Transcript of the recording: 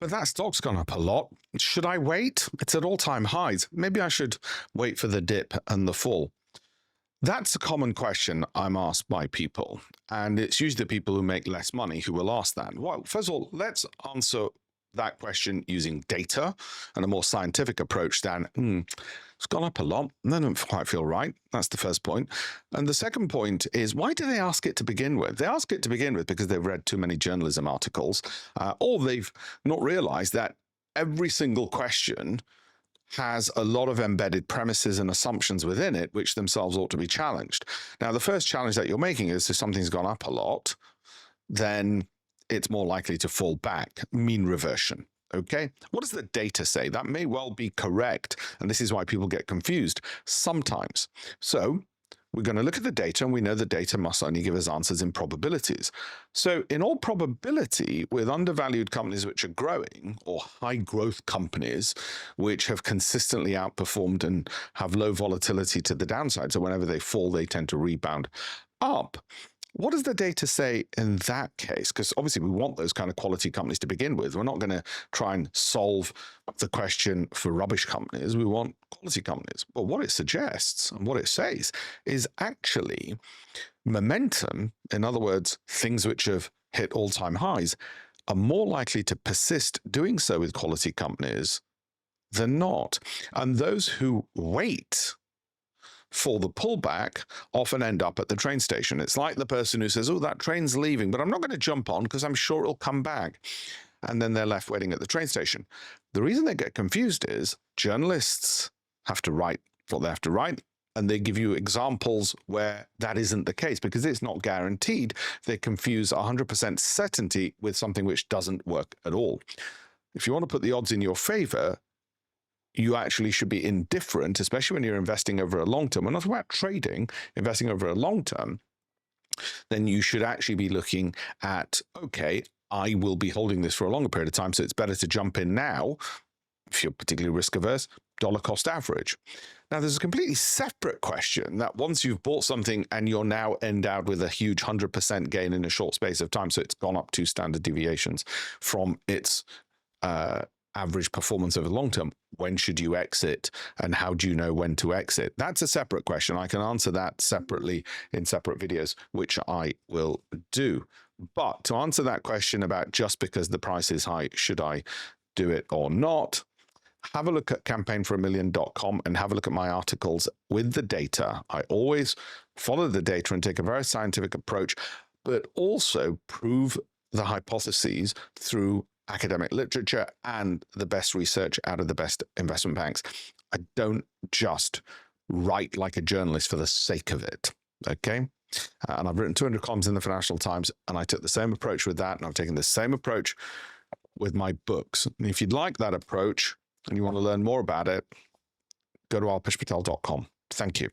But that stock's gone up a lot. Should I wait? It's at all-time highs. Maybe I should wait for the dip and the fall. That's a common question I'm asked by people, and it's usually the people who make less money who will ask that. Well, first of all, let's answer that question using data and a more scientific approach than, it's gone up a lot, and they don't quite feel right. That's the first point. And the second point is, why do they ask it to begin with? They ask it to begin with because they've read too many journalism articles, or they've not realized that every single question has a lot of embedded premises and assumptions within it, which themselves ought to be challenged. Now, the first challenge that you're making is if something's gone up a lot, then it's more likely to fall back, mean reversion. Okay, what does the data say? That may well be correct, and this is why people get confused sometimes. So we're going to look at the data, and we know the data must only give us answers in probabilities. So in all probability, with undervalued companies which are growing, or high growth companies which have consistently outperformed and have low volatility to the downside, so whenever they fall, they tend to rebound up. What does the data say in that case? Because obviously we want those kind of quality companies to begin with. We're not going to try and solve the question for rubbish companies. We want quality companies. But what it suggests and what it says is actually momentum, in other words, things which have hit all-time highs, are more likely to persist doing so with quality companies than not. And those who wait for the pullback often end up at the train station. It's like the person who says, oh, that train's leaving, but I'm not going to jump on because I'm sure it'll come back. And then they're left waiting at the train station. The reason they get confused is journalists have to write what they have to write, and they give you examples where that isn't the case because it's not guaranteed. They confuse 100% certainty with something which doesn't work at all. If you want to put the odds in your favor, you actually should be indifferent, especially when you're investing over a long term. We're not talking about trading, investing over a long term. Then you should actually be looking at, okay, I will be holding this for a longer period of time, so it's better to jump in now, if you're particularly risk averse, dollar cost average. Now, there's a completely separate question that once you've bought something and you're now endowed with a huge 100% gain in a short space of time, so it's gone up 2 standard deviations from its average performance over the long term, when should you exit and how do you know when to exit? That's a separate question. I can answer that separately in separate videos, which I will do. But to answer that question about just because the price is high, should I do it or not? Have a look at campaignforamillion.com and have a look at my articles with the data. I always follow the data and take a very scientific approach, but also prove the hypotheses through academic literature and the best research out of the best investment banks. I don't just write like a journalist for the sake of it, okay? And I've written 200 columns in the Financial Times, and I took the same approach with that, and I've taken the same approach with my books. And if you'd like that approach and you want to learn more about it, go to alpeshpatel.com. Thank you.